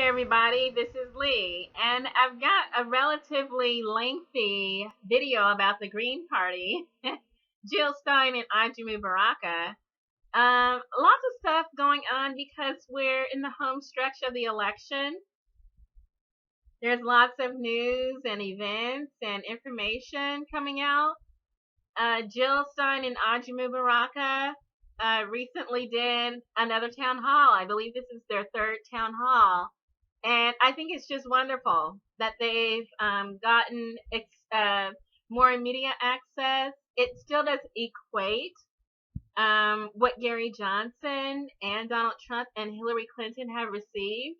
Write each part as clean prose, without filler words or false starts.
everybody. This is Lee, and I've got a relatively lengthy video about the Green Party, Jill Stein and Ajamu Baraka. Lots of stuff going on because we're in the home stretch of the election. There's lots of news and events and information coming out. Jill Stein and Ajamu Baraka recently did another town hall. I believe this is their third town hall. And I think it's just wonderful that they've gotten more media access. It still does equate what Gary Johnson and Donald Trump and Hillary Clinton have received.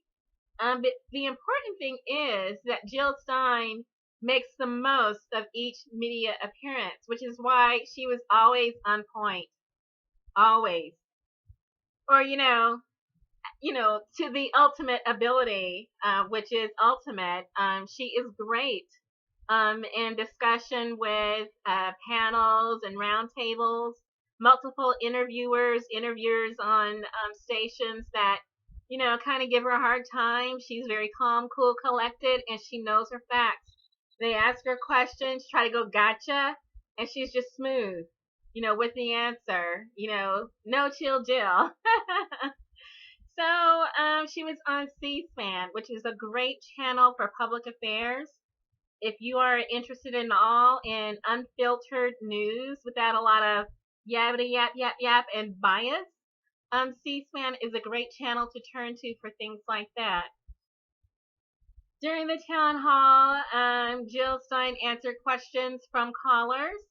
But the important thing is that Jill Stein makes the most of each media appearance, which is why she was always on point. Always. Or, to the ultimate ability, which is ultimate. She is great in discussion with panels and roundtables, multiple interviewers on stations that, kind of give her a hard time. She's very calm, cool, collected, and she knows her facts. They ask her questions, try to go gotcha, and she's just smooth, with the answer. No chill Jill. So she was on C-SPAN, which is a great channel for public affairs. If you are interested in unfiltered news without a lot of yabbity yap and bias, C-SPAN is a great channel to turn to for things like that. During the town hall, Jill Stein answered questions from callers,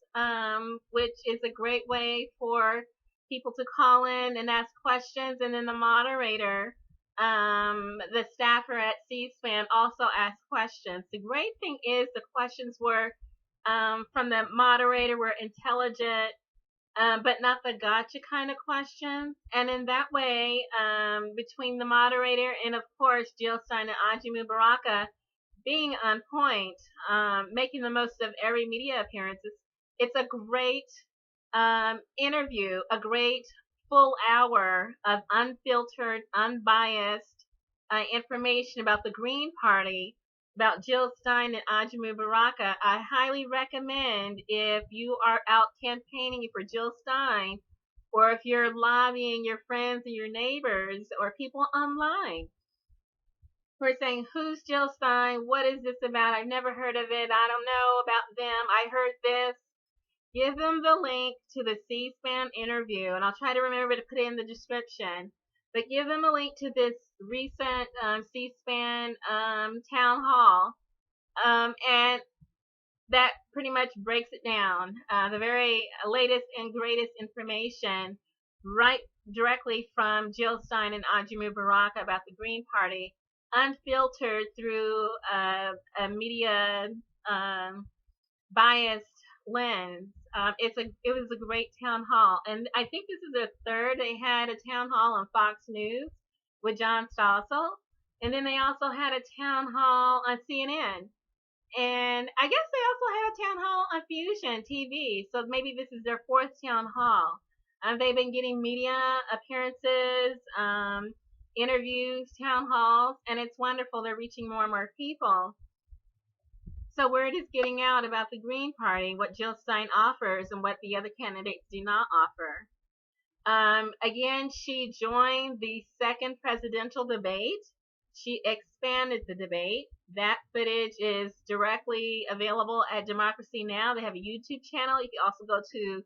which is a great way for people to call in and ask questions, and then the moderator, the staffer at C-SPAN, also asked questions. The great thing is the questions were from the moderator were intelligent, but not the gotcha kind of questions. And in that way, between the moderator and, of course, Jill Stein and Ajamu Baraka being on point, making the most of every media appearance, it's a great interview, a great full hour of unfiltered, unbiased information about the Green Party, about Jill Stein and Ajamu Baraka. I highly recommend, if you are out campaigning for Jill Stein, or if you're lobbying your friends and your neighbors or people online who are saying, who's Jill Stein? What is this about? I've never heard of it. I don't know about them. I heard this. Give them the link to the C-SPAN interview, and I'll try to remember to put it in the description. But give them a link to this recent C-SPAN town hall, and that pretty much breaks it down. The very latest and greatest information, right directly from Jill Stein and Ajamu Baraka about the Green Party, unfiltered through a media biased lens. It was a great town hall, and I think this is the third. They had a town hall on Fox News with John Stossel, and then they also had a town hall on CNN, and I guess they also had a town hall on Fusion TV. So maybe this is their fourth town hall. They've been getting media appearances, interviews, town halls, and it's wonderful. They're reaching more and more people. So word is getting out about the Green Party, what Jill Stein offers and what the other candidates do not offer. Again, she joined the second presidential debate. She expanded the debate. That footage is directly available at Democracy Now! They have a YouTube channel. You can also go to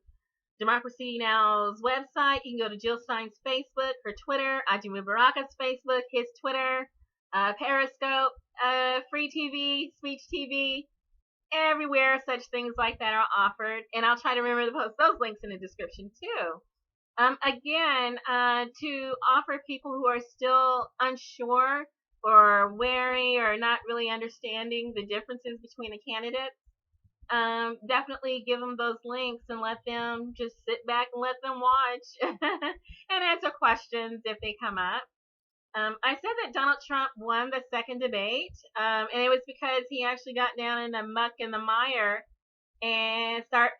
Democracy Now!'s website. You can go to Jill Stein's Facebook, her Twitter, Ajamu Baraka's Facebook, his Twitter, Periscope, free TV, speech TV, everywhere such things like that are offered. And I'll try to remember to post those links in the description too. Again, to offer people who are still unsure or wary or not really understanding the differences between the candidates, definitely give them those links and let them just sit back and let them watch and answer questions if they come up. I said that Donald Trump won the second debate, and it was because he actually got down in the muck and the mire and started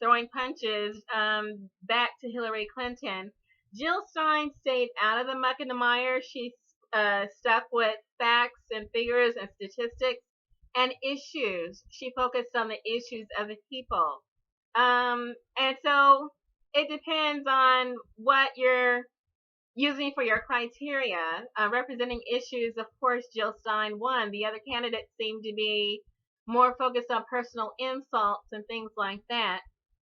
throwing punches back to Hillary Clinton. Jill Stein stayed out of the muck and the mire. She stuff with facts and figures and statistics and issues. She focused on the issues of the people. And so it depends on what you're using for your criteria. Representing issues, of course, Jill Stein won. The other candidates seemed to be more focused on personal insults and things like that.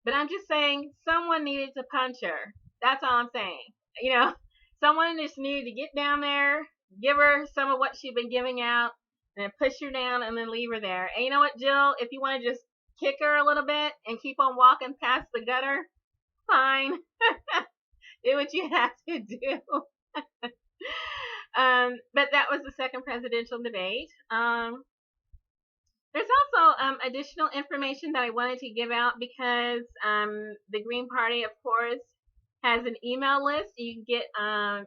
But I'm just saying someone needed to punch her. That's all I'm saying. You know, someone just needed to get down there, give her some of what she'd been giving out, and then push her down and then leave her there. And you know what, Jill? If you want to just kick her a little bit and keep on walking past the gutter, fine. Do what you have to do. But that was the second presidential debate. There's also additional information that I wanted to give out because the Green Party, of course, has an email list. You can get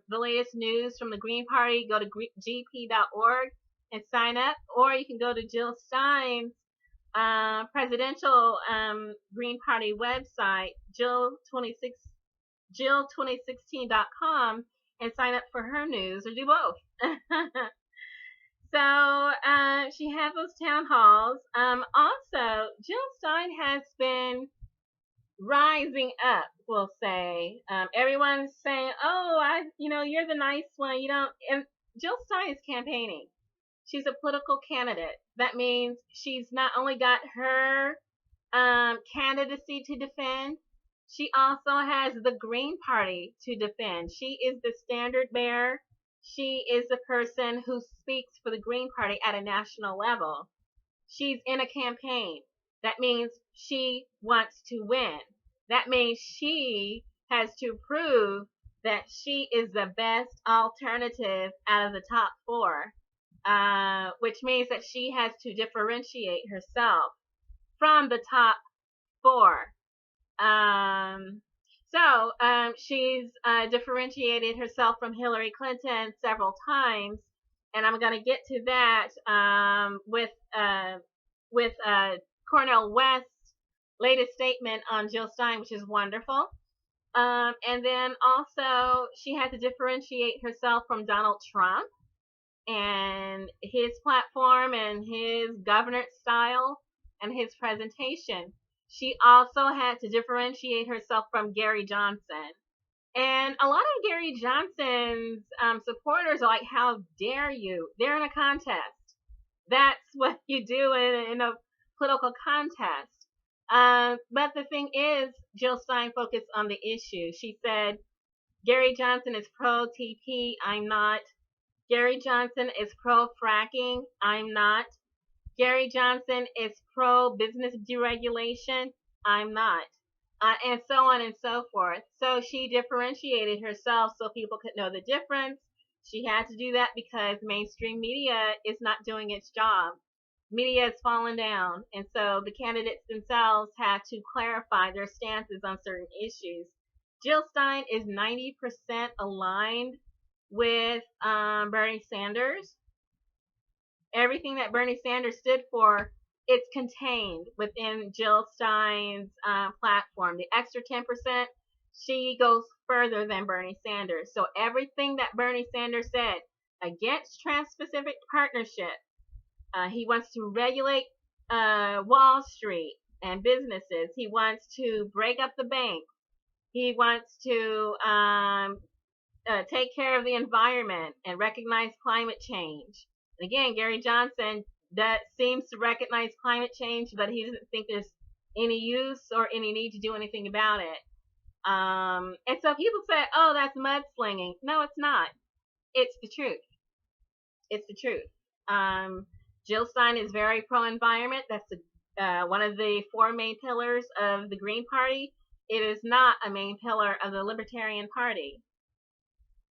the latest news from the Green Party. Go to gp.org and sign up, or you can go to Jill Stein's presidential Green Party website, jill2016.com, and sign up for her news, or do both. So she has those town halls. Also, Jill Stein has been rising up, we'll say. Everyone's saying, "Oh, you're the nice one. You don't." And Jill Stein is campaigning. She's a political candidate. That means she's not only got her candidacy to defend, she also has the Green Party to defend. She is the standard bearer. She is the person who speaks for the Green Party at a national level. She's in a campaign. That means she wants to win. That means she has to prove that she is the best alternative out of the top four, which means that she has to differentiate herself from the top four. So she's differentiated herself from Hillary Clinton several times, and I'm going to get to that with Cornel West's latest statement on Jill Stein, which is wonderful. And then also she had to differentiate herself from Donald Trump and his platform and his governance style and his presentation. She also had to differentiate herself from Gary Johnson. And a lot of Gary Johnson's supporters are like, how dare you? They're in a contest. That's what you do in a political contest. But the thing is, Jill Stein focused on the issue. She said, Gary Johnson is pro-TP. I'm not. Gary Johnson is pro-fracking. I'm not. Gary Johnson is pro-business deregulation. I'm not. And so on and so forth. So she differentiated herself so people could know the difference. She had to do that because mainstream media is not doing its job. Media has fallen down, and so the candidates themselves had to clarify their stances on certain issues. Jill Stein is 90% aligned with Bernie Sanders. Everything that Bernie Sanders stood for, it's contained within Jill Stein's platform. The extra 10%, she goes further than Bernie Sanders. So everything that Bernie Sanders said against Trans-Pacific Partnership, he wants to regulate Wall Street and businesses. He wants to break up the banks. He wants to take care of the environment and recognize climate change. Again, Gary Johnson that seems to recognize climate change, but he doesn't think there's any use or any need to do anything about it. And so people say, oh, that's mudslinging. No, it's not. It's the truth. It's the truth. Jill Stein is very pro-environment. That's one of the four main pillars of the Green Party. It is not a main pillar of the Libertarian Party.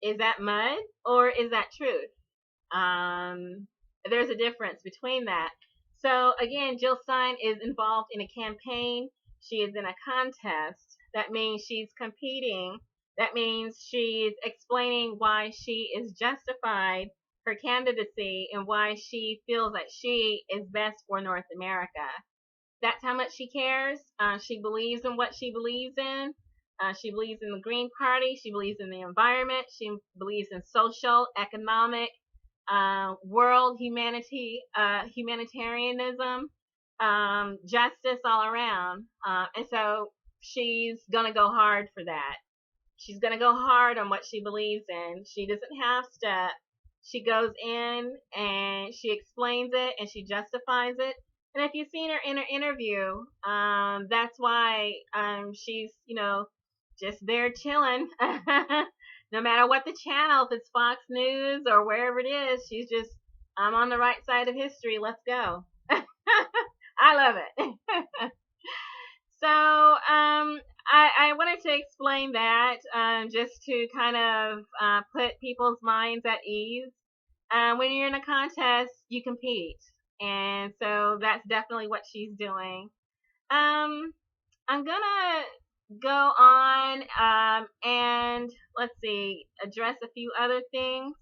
Is that mud or is that truth? There's a difference between that. So again, Jill Stein is involved in a campaign. She is in a contest. That means she's competing. That means she's explaining why she is justified her candidacy and why she feels that she is best for North America. That's how much she cares. She believes in what she believes in. She believes in the Green Party. She believes in the environment. She believes in social, economic, world humanitarianism, justice all around. And so she's going to go hard for that. She's going to go hard on what she believes in. She doesn't half step. She goes in and she explains it and she justifies it. And if you've seen her in her interview, that's why she's, just there chilling. No matter what the channel, if it's Fox News or wherever it is, she's just, I'm on the right side of history. Let's go. I love it. So, I wanted to explain that just to kind of put people's minds at ease. When you're in a contest, you compete. And so that's definitely what she's doing. I'm going to go on and, let's see, address a few other things.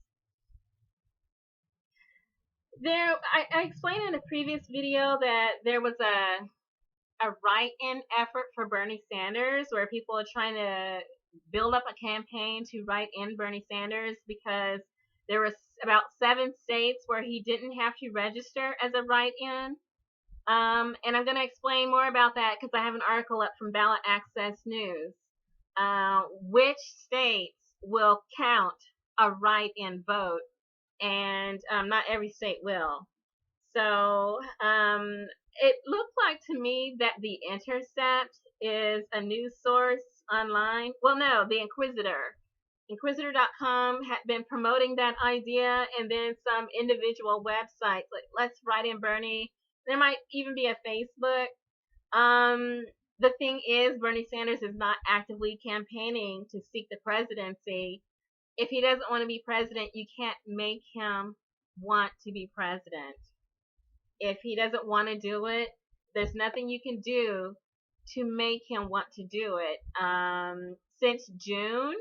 I explained in a previous video that there was a write-in effort for Bernie Sanders where people are trying to build up a campaign to write in Bernie Sanders because there was about 7 states where he didn't have to register as a write-in. And I'm going to explain more about that because I have an article up from Ballot Access News. Which states will count a write-in vote, and not every state will. So it looks like to me that The Intercept is a news source online. Well, no, The Inquisitor. Inquisitor.com had been promoting that idea, and then some individual websites like Let's Write in Bernie. There might even be a Facebook. The thing is, Bernie Sanders is not actively campaigning to seek the presidency. If he doesn't want to be president, you can't make him want to be president. If he doesn't want to do it, there's nothing you can do to make him want to do it. Since June,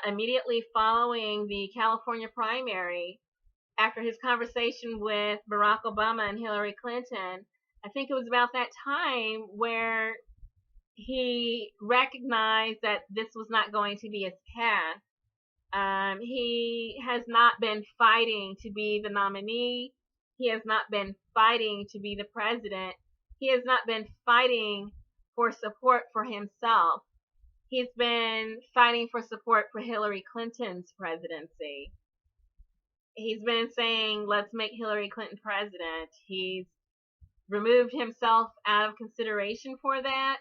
immediately following the California primary, after his conversation with Barack Obama and Hillary Clinton, I think it was about that time where he recognized that this was not going to be his path. He has not been fighting to be the nominee. He has not been fighting to be the president. He has not been fighting for support for himself. He's been fighting for support for Hillary Clinton's presidency. He's been saying, let's make Hillary Clinton president. He's removed himself out of consideration for that.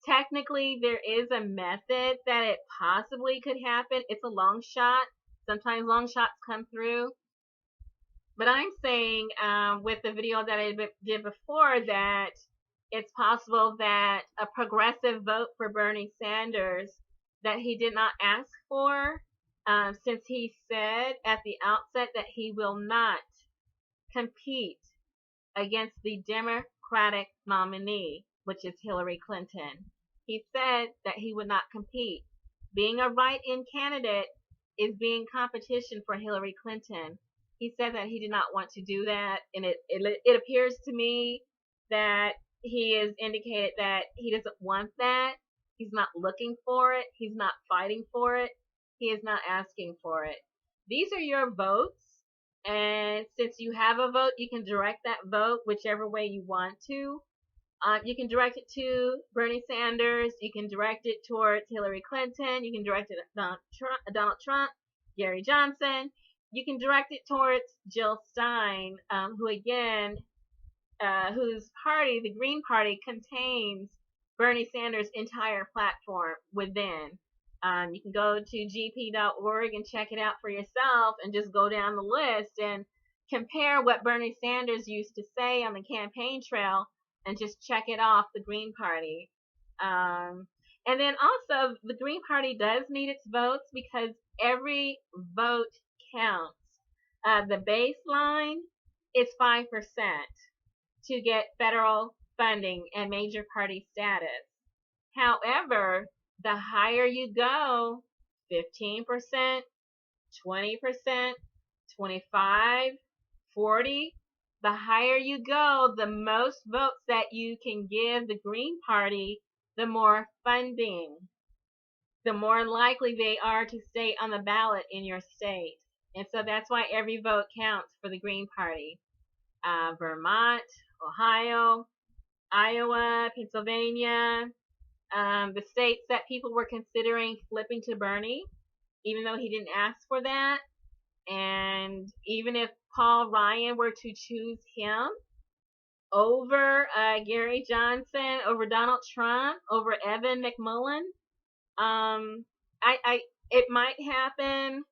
Technically, there is a method that it possibly could happen. It's a long shot. Sometimes long shots come through. But I'm saying with the video that I did before that it's possible that a progressive vote for Bernie Sanders that he did not ask for, since he said at the outset that he will not compete against the Democratic nominee, which is Hillary Clinton. He said that he would not compete. Being a write-in candidate is being competition for Hillary Clinton. He said that he did not want to do that, and it appears to me that he has indicated that he doesn't want that. He's not looking for it. He's not fighting for it. He is not asking for it. These are your votes, and since you have a vote, you can direct that vote whichever way you want to. You can direct it to Bernie Sanders. You can direct it towards Hillary Clinton. You can direct it at Donald Trump, Gary Johnson. You can direct it towards Jill Stein, who again, whose party, the Green Party, contains Bernie Sanders' entire platform within. You can go to gp.org and check it out for yourself and just go down the list and compare what Bernie Sanders used to say on the campaign trail and just check it off the Green Party. And then also, the Green Party does need its votes because every vote counts. The baseline is 5% to get federal funding and major party status. However, the higher you go, 15%, 20%, 25%, 40%, the higher you go, the most votes that you can give the Green Party, the more funding the more likely they are to stay on the ballot in your state. And so that's why every vote counts for the Green Party. Vermont, Ohio, Iowa, Pennsylvania, the states that people were considering flipping to Bernie, even though he didn't ask for that. And even if Paul Ryan were to choose him over Gary Johnson, over Donald Trump, over Evan McMullin, it might happen,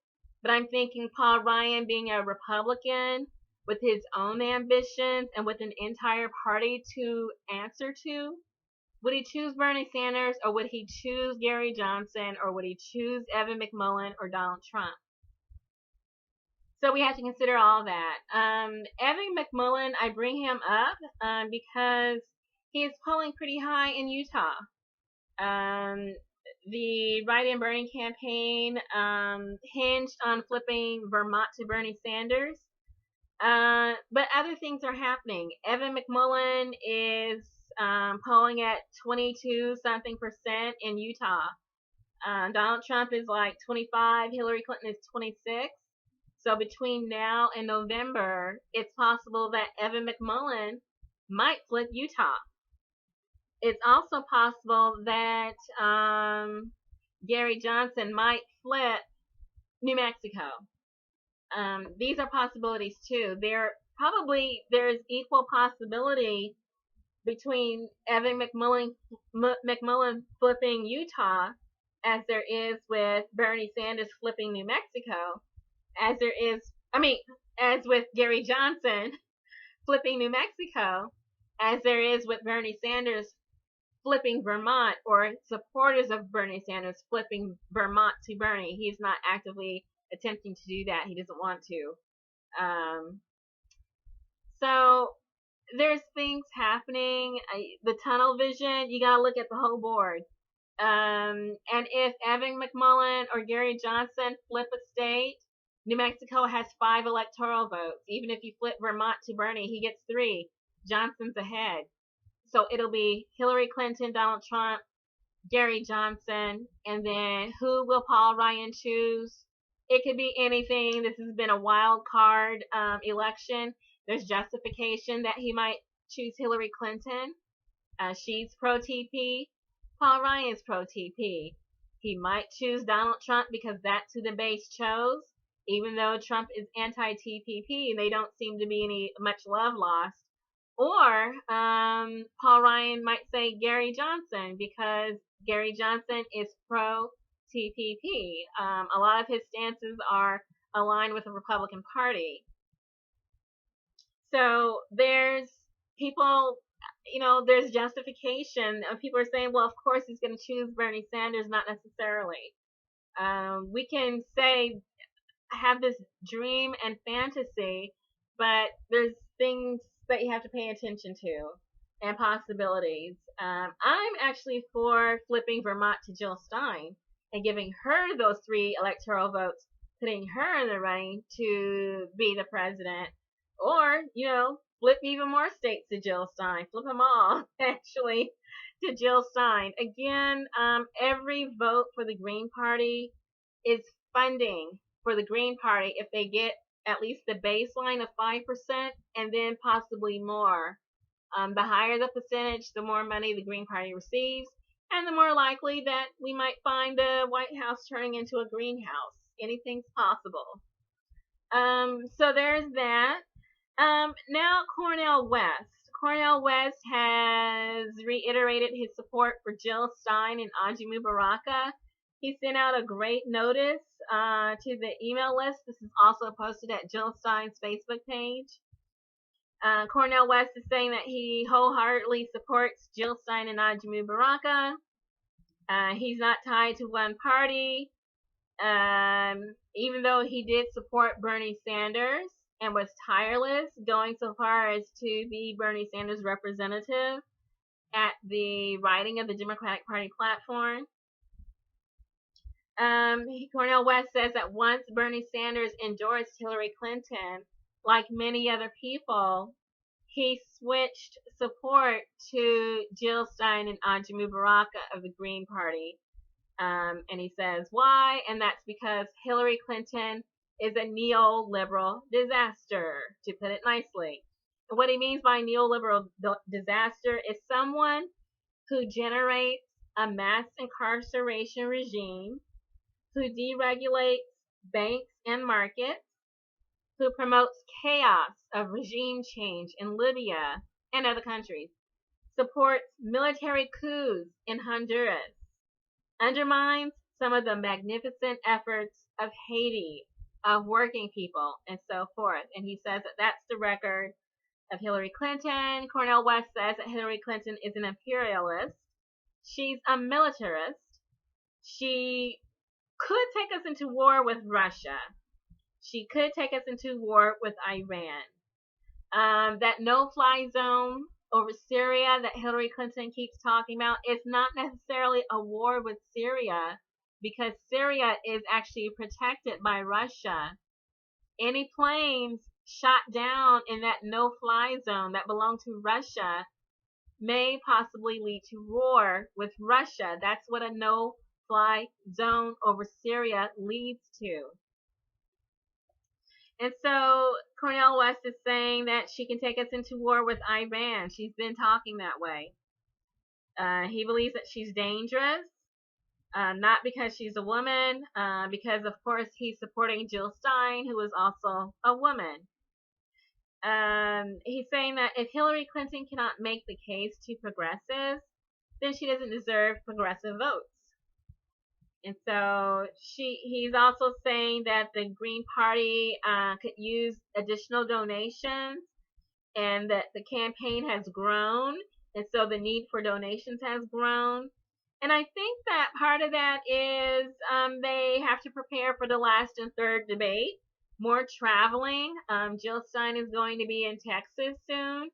but I'm thinking Paul Ryan, being a Republican with his own ambitions and with an entire party to answer to, would he choose Bernie Sanders, or would he choose Gary Johnson, or would he choose Evan McMullin or Donald Trump? So we have to consider all that. Evan McMullin, I bring him up because he is polling pretty high in Utah. The Write-In Bernie campaign hinged on flipping Vermont to Bernie Sanders. But other things are happening. Evan McMullin is polling at 22-something% in Utah. Donald Trump is like 25. Hillary Clinton is 26. So between now and November, it's possible that Evan McMullin might flip Utah. It's also possible that Gary Johnson might flip New Mexico. These are possibilities too. There's equal possibility between Evan McMullin flipping Utah as there is with Bernie Sanders flipping New Mexico, as with Gary Johnson flipping New Mexico, as there is with Bernie Sanders flipping Vermont, or supporters of Bernie Sanders flipping Vermont to Bernie. He's not actively attempting to do that. He doesn't want to. So there's things happening. The tunnel vision, you got to look at the whole board. And if Evan McMullin or Gary Johnson flip a state, New Mexico has 5 electoral votes. Even if you flip Vermont to Bernie, he gets 3. Johnson's ahead. So it'll be Hillary Clinton, Donald Trump, Gary Johnson, and then who will Paul Ryan choose? It could be anything. This has been a wild card election. There's justification that he might choose Hillary Clinton. She's pro-TP. Paul Ryan's pro-TP. He might choose Donald Trump because that's who the base chose. Even though Trump is anti-TPP, they don't seem to be much love lost. Or Paul Ryan might say Gary Johnson because Gary Johnson is pro-TPP. A lot of his stances are aligned with the Republican Party. So there's people, there's justification. People are saying, well, of course he's going to choose Bernie Sanders. Not necessarily. We can say, have this dream and fantasy, but there's things that you have to pay attention to and possibilities. I'm actually for flipping Vermont to Jill Stein and giving her those 3 electoral votes, putting her in the running to be the president. Or, flip even more states to Jill Stein. Flip them all, actually, to Jill Stein. Again, every vote for the Green Party is funding for the Green Party if they get at least the baseline of 5% and then possibly more. The higher the percentage, the more money the Green Party receives, and the more likely that we might find the White House turning into a greenhouse. Anything's possible. So there's that. Now Cornel West. Cornel West has reiterated his support for Jill Stein and Ajamu Baraka. He sent out a great notice to the email list. This is also posted at Jill Stein's Facebook page. Cornel West is saying that he wholeheartedly supports Jill Stein and Ajamu Baraka. He's not tied to one party, even though he did support Bernie Sanders and was tireless, going so far as to be Bernie Sanders' representative at the writing of the Democratic Party platform. Cornel West says that once Bernie Sanders endorsed Hillary Clinton, like many other people, he switched support to Jill Stein and Ajamu Baraka of the Green Party. And he says why, and that's because Hillary Clinton is a neoliberal disaster, to put it nicely. And what he means by neoliberal disaster is someone who generates a mass incarceration regime, who deregulates banks and markets, who promotes chaos of regime change in Libya and other countries, supports military coups in Honduras, undermines some of the magnificent efforts of Haiti, of working people, and so forth. And he says that that's the record of Hillary Clinton. Cornel West says that Hillary Clinton is an imperialist. She's a militarist. She could take us into war with Russia. She could take us into war with Iran. That no-fly zone over Syria that Hillary Clinton keeps talking about is not necessarily a war with Syria, because Syria is actually protected by Russia. Any planes shot down in that no-fly zone that belong to Russia may possibly lead to war with Russia. That's what a no-fly zone over Syria leads to. And so Cornel West is saying that she can take us into war with Iran. She's been talking that way. He believes that she's dangerous, not because she's a woman, because, of course, he's supporting Jill Stein, who is also a woman. He's saying that if Hillary Clinton cannot make the case to progressives, then she doesn't deserve progressive votes. And so he's also saying that the Green Party could use additional donations, and that the campaign has grown, and so the need for donations has grown. And I think that part of that is they have to prepare for the last and third debate. More traveling. Jill Stein is going to be in Texas soon.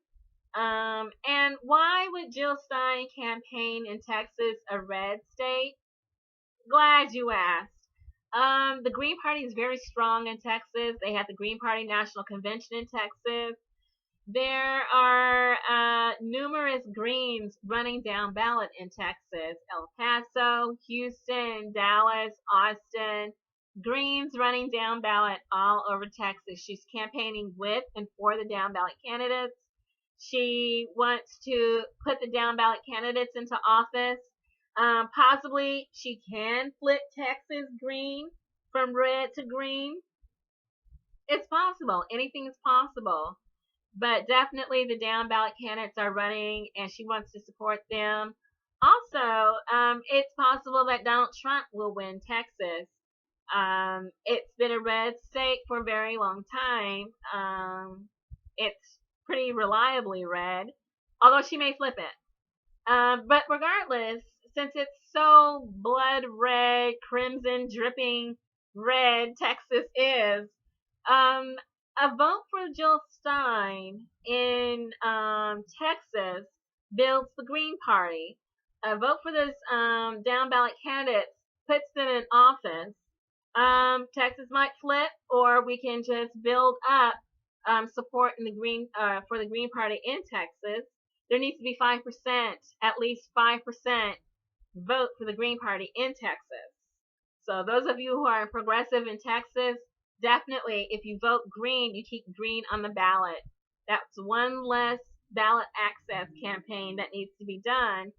And why would Jill Stein campaign in Texas, a red state? Glad you asked. The Green Party is very strong in Texas. They have the Green Party National Convention in Texas. There are numerous Greens running down ballot in Texas. El Paso, Houston, Dallas, Austin. Greens running down ballot all over Texas. She's campaigning with and for the down ballot candidates. She wants to put the down ballot candidates into office. Possibly she can flip Texas green from red to green. It's possible. Anything is possible. But definitely the down ballot candidates are running, and she wants to support them. Also, it's possible that Donald Trump will win Texas. It's been a red state for a very long time. It's pretty reliably red, although she may flip it. But regardless, since it's so blood red, crimson dripping red Texas is, a vote for Jill Stein in Texas builds the Green Party. A vote for this down ballot candidates puts them in office. Texas might flip, or we can just build up support in the for the Green Party in Texas. There needs to be 5%, at least 5% vote for the Green Party in Texas. So those of you who are progressive in Texas, definitely, if you vote green, you keep green on the ballot. That's one less ballot access campaign that needs to be done.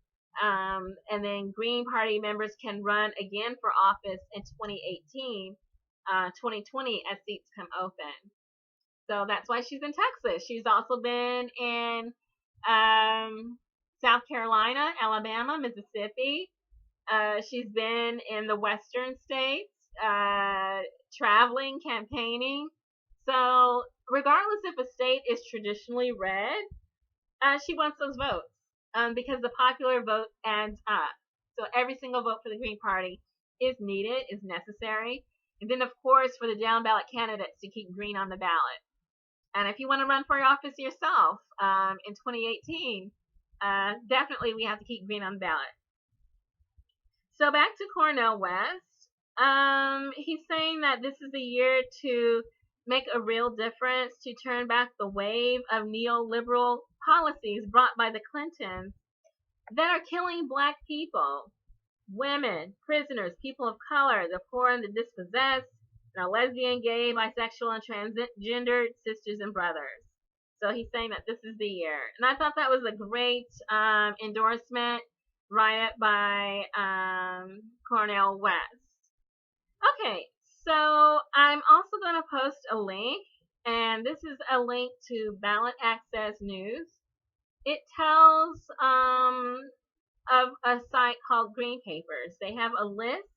And then Green Party members can run again for office in 2018, 2020 as seats come open. So that's why she's in Texas. She's also been in South Carolina, Alabama, Mississippi. She's been in the western states, traveling, campaigning. So regardless if a state is traditionally red, she wants those votes because the popular vote adds up. So every single vote for the Green Party is needed, is necessary. And then, of course, for the down ballot candidates to keep green on the ballot. And if you want to run for office yourself in 2018, definitely we have to keep green on the ballot. So back to Cornel West. He's saying that this is the year to make a real difference, to turn back the wave of neoliberal policies brought by the Clintons that are killing black people. women, prisoners, people of color, the poor and the dispossessed, and our lesbian, gay, bisexual, and transgendered sisters and brothers. So he's saying that this is the year. And I thought that was a great endorsement right up by Cornel West. Okay, so I'm also going to post a link, and this is a link to Ballot Access News. It tells of a site called Green Papers. They have a list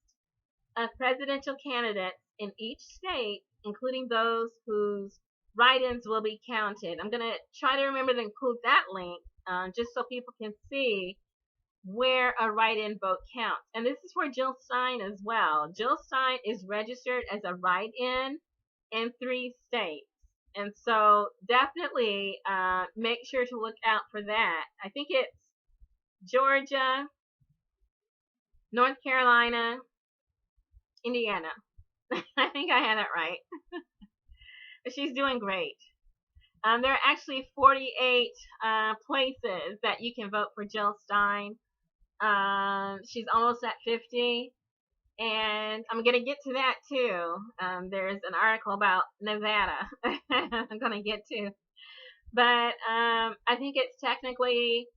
of presidential candidates in each state, including those whose write-ins will be counted. I'm going to try to remember to include that link just so people can see where a write-in vote counts. And this is for Jill Stein as well. Jill Stein is registered as a write-in in 3 states. And so definitely make sure to look out for that. I think it's Georgia, North Carolina, Indiana. I think I had that right. But she's doing great. There are actually 48 places that you can vote for Jill Stein. She's almost at 50. And I'm going to get to that too. There's an article about Nevada I'm going to get to. But I think it's technically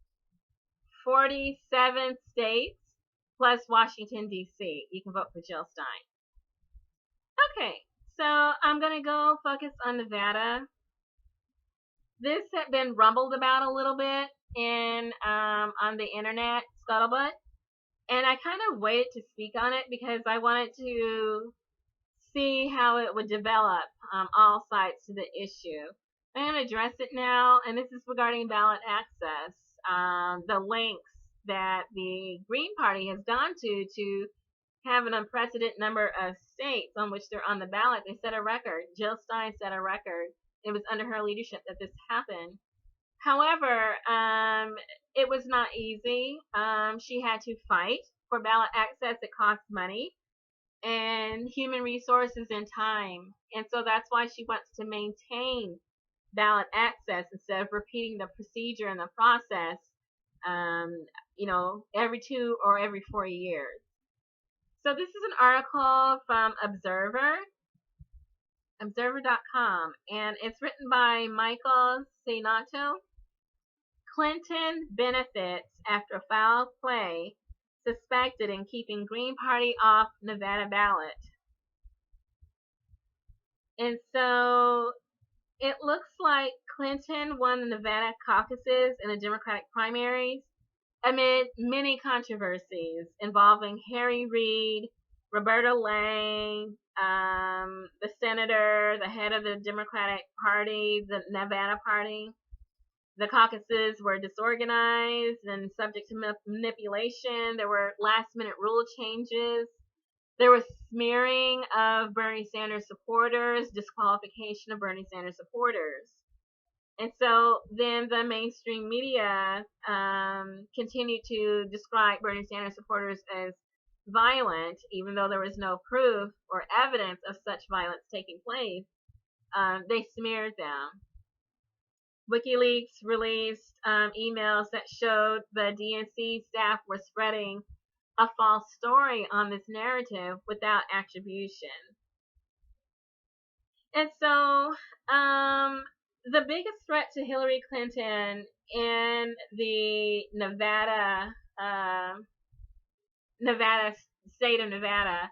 47 states plus Washington, D.C. You can vote for Jill Stein. Okay, so I'm going to go focus on Nevada. This had been rumbled about a little bit on the internet, scuttlebutt. And I kind of waited to speak on it because I wanted to see how it would develop all sides to the issue. I'm going to address it now, and this is regarding ballot access. The links that the Green Party has gone to have an unprecedented number of states on which they're on the ballot. They set a record. Jill Stein set a record. It was under her leadership that this happened. However, it was not easy. She had to fight for ballot access. It costs money and human resources and time. And so that's why she wants to maintain ballot access instead of repeating the procedure and the process, every 2 or every 4 years. So this is an article from Observer.com, and it's written by Michael Senato. Clinton benefits after foul play suspected in keeping Green Party off Nevada ballot. And so it looks like Clinton won the Nevada caucuses in the Democratic primaries amid many controversies involving Harry Reid, Roberta Lang, the senator, the head of the Democratic Party, the Nevada Party. The caucuses were disorganized and subject to manipulation. There were last-minute rule changes. There was smearing of Bernie Sanders supporters, disqualification of Bernie Sanders supporters. And so then the mainstream media continued to describe Bernie Sanders supporters as violent, even though there was no proof or evidence of such violence taking place. They smeared them. WikiLeaks released emails that showed the DNC staff were spreading a false story on this narrative without attribution. And so the biggest threat to Hillary Clinton in the state of Nevada,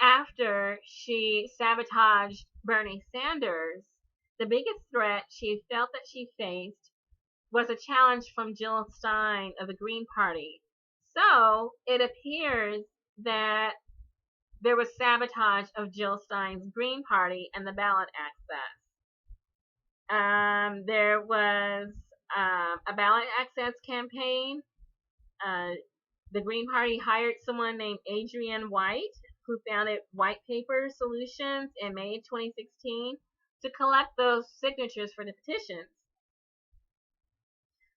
after she sabotaged Bernie Sanders, the biggest threat she felt that she faced was a challenge from Jill Stein of the Green Party. So it appears that there was sabotage of Jill Stein's Green Party and the ballot access. There was a ballot access campaign. The Green Party hired someone named Adrienne White, who founded White Paper Solutions in May 2016, to collect those signatures for the petitions.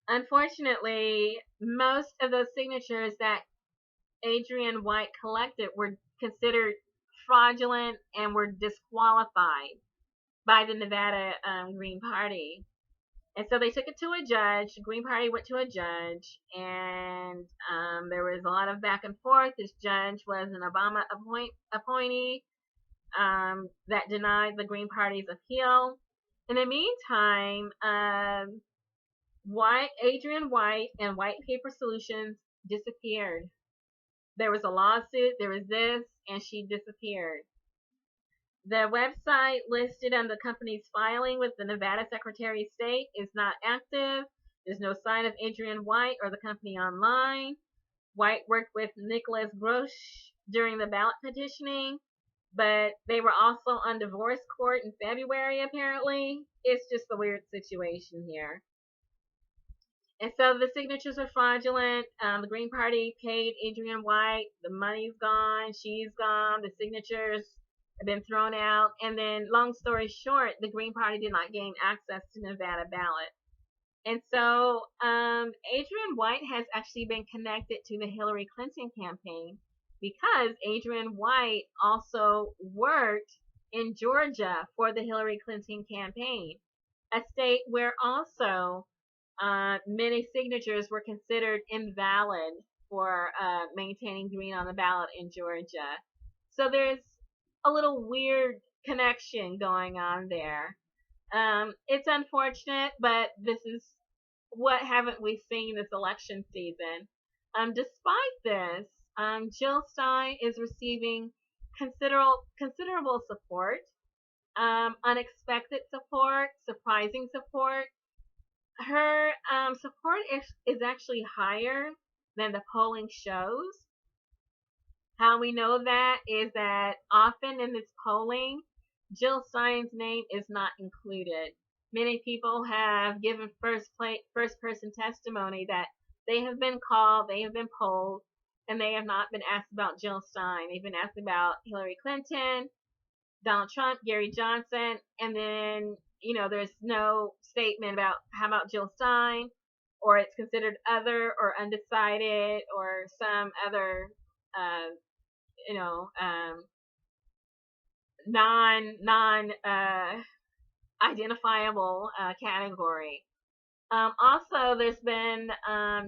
Unfortunately, most of those signatures that Adrienne White collected were considered fraudulent and were disqualified by the Nevada Green Party. And so they took it to a judge. The Green Party went to a judge, and there was a lot of back and forth. This judge was an Obama appointee that denied the Green Party's appeal. In the meantime, Adrian White and White Paper Solutions disappeared. There was a lawsuit, there was this, and she disappeared. The website listed on the company's filing with the Nevada Secretary of State is not active. There's no sign of Adrian White or the company online. White worked with Nicholas Grosh during the ballot petitioning, but they were also on divorce court in February, apparently. It's just a weird situation here. And so the signatures are fraudulent. The Green Party paid Adrian White. The money's gone. She's gone. The signatures have been thrown out. And then, long story short, the Green Party did not gain access to the Nevada ballot. And so Adrian White has actually been connected to the Hillary Clinton campaign because Adrian White also worked in Georgia for the Hillary Clinton campaign, a state where also many signatures were considered invalid for maintaining green on the ballot in Georgia. So there's a little weird connection going on there. It's unfortunate, but this is what haven't we seen this election season. Despite this, Jill Stein is receiving considerable support, unexpected support, surprising support. Her support is actually higher than the polling shows. How we know that is that often in this polling, Jill Stein's name is not included. Many people have given first person testimony that they have been called, they have been polled, and they have not been asked about Jill Stein. They've been asked about Hillary Clinton, Donald Trump, Gary Johnson, and then, there's no statement about how about Jill Stein, or it's considered other or undecided or some other, non identifiable category. Also, there's been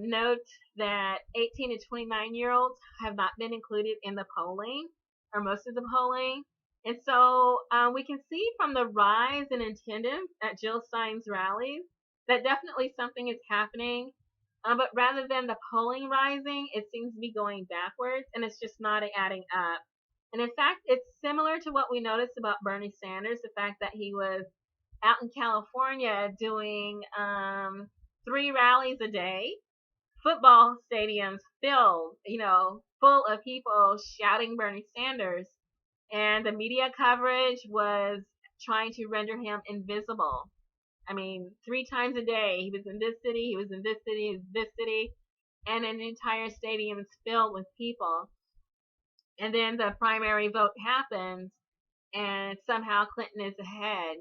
note that 18 to 29-year-olds have not been included in the polling, or most of the polling. And so we can see from the rise in attendance at Jill Stein's rallies that definitely something is happening. But rather than the polling rising, it seems to be going backwards, and it's just not adding up. And in fact, it's similar to what we noticed about Bernie Sanders, the fact that he was out in California doing 3 rallies a day, football stadiums filled, full of people shouting Bernie Sanders. And the media coverage was trying to render him invisible. I mean, 3 times a day, he was in this city, he was in this city, he was in this city, and an entire stadium is filled with people. And then the primary vote happens, and somehow Clinton is ahead,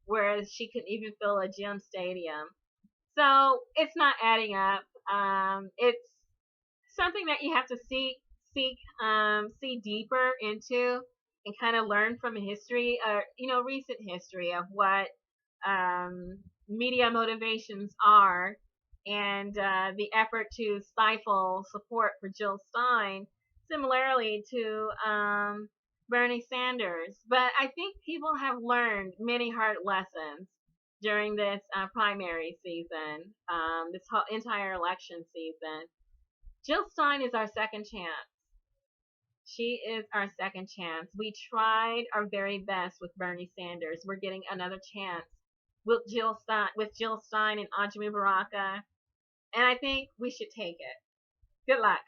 whereas she couldn't even fill a gym stadium. So it's not adding up. It's something that you have to see deeper into and kind of learn from history, recent history of what media motivations are, and the effort to stifle support for Jill Stein, similarly to Bernie Sanders. But I think people have learned many hard lessons during this primary season, this whole entire election season. Jill Stein is our second chance. She is our second chance. We tried our very best with Bernie Sanders. We're getting another chance with Jill Stein and Ajamu Baraka, and I think we should take it. Good luck.